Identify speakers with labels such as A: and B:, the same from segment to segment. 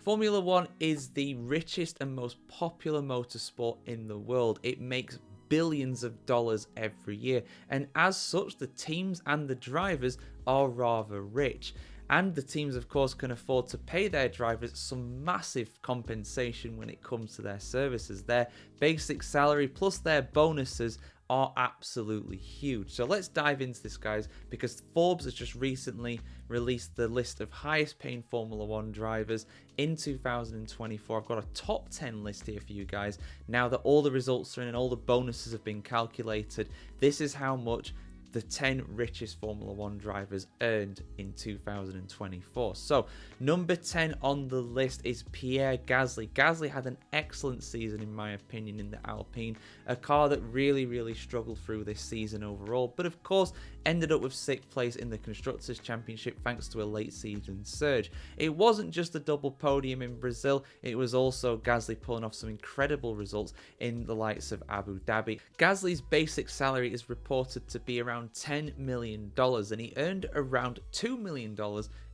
A: Formula One is the richest and most popular motorsport in the world. It makes billions of dollars every year, and as such, the teams and the drivers are rather rich. And the teams, of course, can afford to pay their drivers some massive compensation when it comes to their services. Their basic salary plus their bonuses are absolutely huge. So let's dive into this, guys, because Forbes has just recently released the list of highest paying Formula One drivers in 2024. I've got a top 10 list here for you guys. Now that all the results are in and all the bonuses have been calculated, this is how much the 10 richest Formula One drivers earned in 2024. So number 10 on the list is Pierre Gasly. Gasly had an excellent season, in my opinion, in the Alpine, a car that really struggled through this season overall, but of course ended up with 6th place in the Constructors' Championship thanks to a late season surge. It wasn't just a double podium in Brazil, it was also Gasly pulling off some incredible results in the likes of Abu Dhabi. Gasly's basic salary is reported to be around $10 million, and he earned around $2 million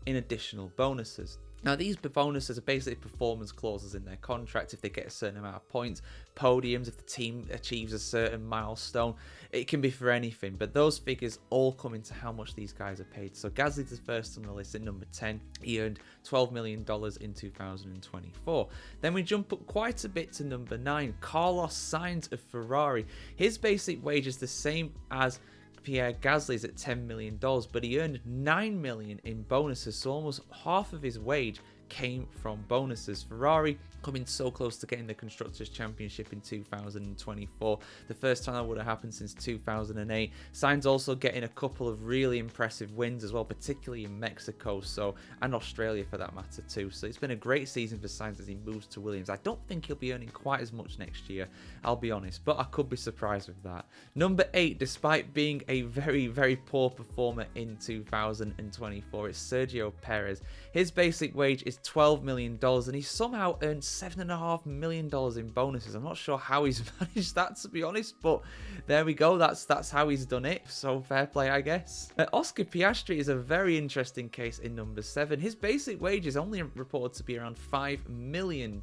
A: in additional bonuses. Now, these bonuses are basically performance clauses in their contract. If they get a certain amount of points, podiums, if the team achieves a certain milestone, it can be for anything. But those figures all come into how much these guys are paid. So Gasly's the first on the list at number 10. He earned $12 million in 2024. Then we jump up quite a bit to number 9. Carlos Sainz of Ferrari. His basic wage is the same as Pierre Gasly's at $10 million, but he earned $9 million in bonuses, so almost half of his wage came from bonuses. Ferrari coming so close to getting the Constructors' Championship in 2024. The first time that would have happened since 2008. Sainz also getting a couple of really impressive wins as well, particularly in Mexico, and Australia for that matter too. So it's been a great season for Sainz as he moves to Williams. I don't think he'll be earning quite as much next year, I'll be honest, but I could be surprised with that. Number 8, despite being a very poor performer in 2024, it's Sergio Perez. His basic wage is $12 million, and he somehow earned $7.5 million in bonuses. I'm not sure how he's managed that, to be honest, but there we go. That's how he's done it. So fair play, I guess. Oscar Piastri is a very interesting case in number 7. His basic wage is only reported to be around $5 million.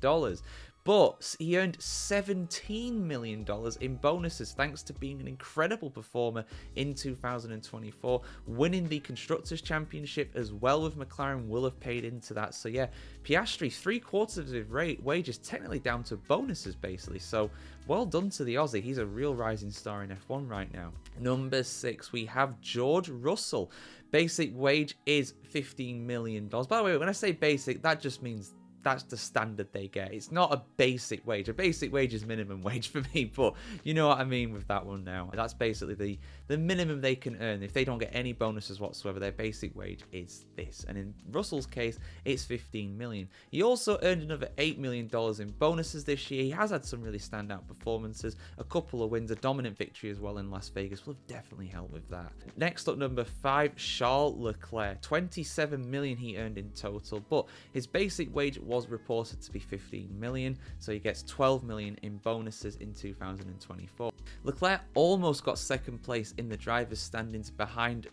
A: But he earned $17 million in bonuses thanks to being an incredible performer in 2024. Winning the Constructors' Championship as well with McLaren will have paid into that. So yeah, Piastri, 3/4 of his wage is technically down to bonuses basically. So well done to the Aussie. He's a real rising star in F1 right now. Number 6, we have George Russell. Basic wage is $15 million. By the way, when I say basic, that just means that's the standard they get. It's not a basic wage. A basic wage is minimum wage for me, but you know what I mean with that one now. That's basically the minimum they can earn. If they don't get any bonuses whatsoever, their basic wage is this. And in Russell's case, it's $15 million. He also earned another $8 million in bonuses this year. He has had some really standout performances, a couple of wins, a dominant victory as well in Las Vegas will have definitely helped with that. Next up, number 5, Charles Leclerc. $27 million he earned in total, but his basic wage was reported to be $15 million, so he gets $12 million in bonuses in 2024. Leclerc almost got second place in the drivers' standings behind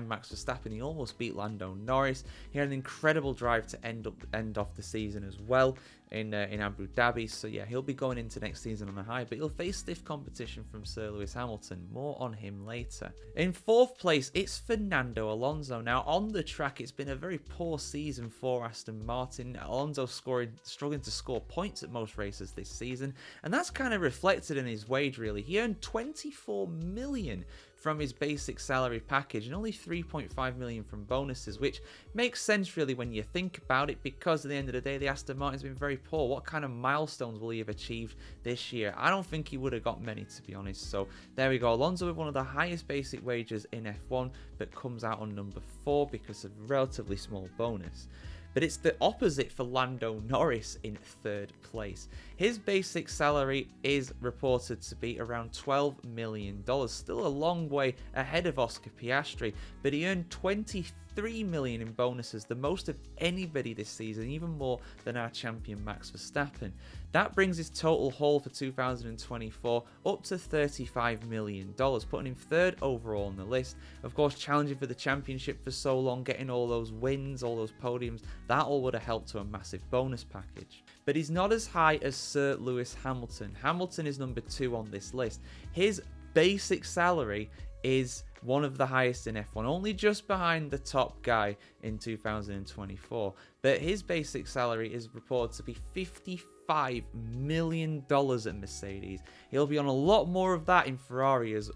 A: Max Verstappen. He almost beat Lando Norris. He had an incredible drive to end off the season as well in Abu Dhabi. So yeah, he'll be going into next season on a high, but he'll face stiff competition from Sir Lewis Hamilton. More on him later. In 4th place, it's Fernando Alonso. Now on the track, it's been a very poor season for Aston Martin. Alonso struggling to score points at most races this season, and that's kind of reflected in his wage really. He earned $24 million from his basic salary package and only $3.5 million from bonuses, which makes sense really when you think about it, because at the end of the day, the Aston Martin's been very poor. What kind of milestones will he have achieved this year? I don't think he would have got many, to be honest. So there we go. Alonso with one of the highest basic wages in F1, but comes out on number 4 because of a relatively small bonus. But it's the opposite for Lando Norris in 3rd place. His basic salary is reported to be around $12 million. Still a long way ahead of Oscar Piastri, but he earned $23 53 million in bonuses, the most of anybody this season, even more than our champion Max Verstappen. That brings his total haul for 2024 up to $35 million, putting him third overall on the list. Of course, challenging for the championship for so long, getting all those wins, all those podiums, that all would have helped to a massive bonus package. But he's not as high as Sir Lewis Hamilton. Hamilton is number 2 on this list. His basic salary is one of the highest in F1, only just behind the top guy in 2024. But his basic salary is reported to be $55 million at Mercedes. He'll be on a lot more of that in Ferrari as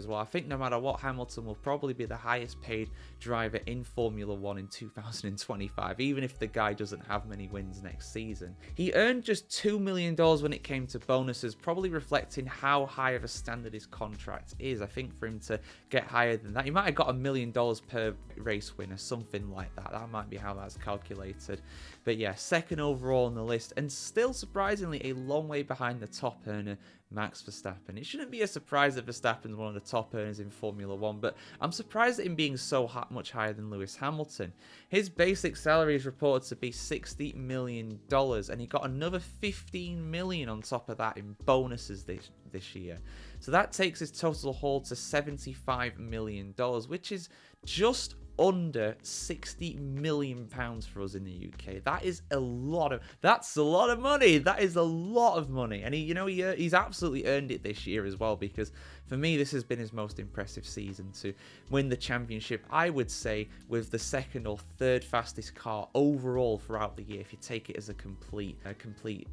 A: well. I think no matter what, Hamilton will probably be the highest paid driver in Formula 1 in 2025, even if the guy doesn't have many wins next season. He earned just $2 million when it came to bonuses, probably reflecting how high of a standard his contract is. I think for him to get higher than that, he might have got $1 million per race win or something like that. That might be how that's calculated. But yeah, second overall on the list, and still surprisingly a long way behind the top earner, Max Verstappen. It shouldn't be a surprise that Verstappen's one of the top earners in Formula 1, but I'm surprised at him being so much higher than Lewis Hamilton. His basic salary is reported to be $60 million, and he got another $15 million on top of that in bonuses this year. So that takes his total haul to $75 million, which is just under £60 million for us in the UK. That's a lot of money. That is a lot of money. And he's absolutely earned it this year as well, because for me, this has been his most impressive season to win the championship, I would say, with the second or third fastest car overall throughout the year, if you take it as a complete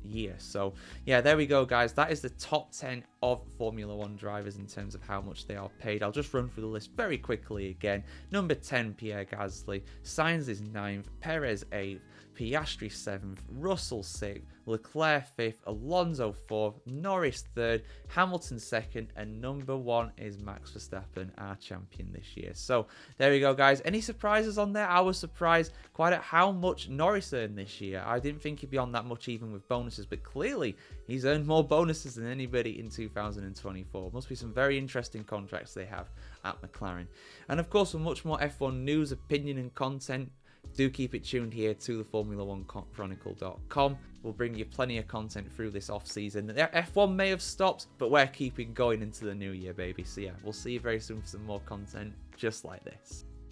A: year. So yeah, there we go, guys. That is the top 10 of Formula 1 drivers in terms of how much they are paid. I'll just run through the list very quickly again. Number 10, Pierre Gasly. Sainz is 9th, Perez 8th, Piastri 7th, Russell 6th, Leclerc 5th, Alonso 4th, Norris 3rd, Hamilton 2nd, and number 1 is Max Verstappen, our champion this year. So there we go, guys. Any surprises on there? I was surprised quite at how much Norris earned this year. I didn't think he'd be on that much even with bonuses, but clearly he's earned more bonuses than anybody in 2024. Must be some very interesting contracts they have at McLaren. And of course, for much more F1 news, opinion, and content, do keep it tuned here to the Formula1Chronicle.com. We'll bring you plenty of content through this off-season. The F1 may have stopped, but we're keeping going into the new year, baby. So yeah, we'll see you very soon for some more content just like this.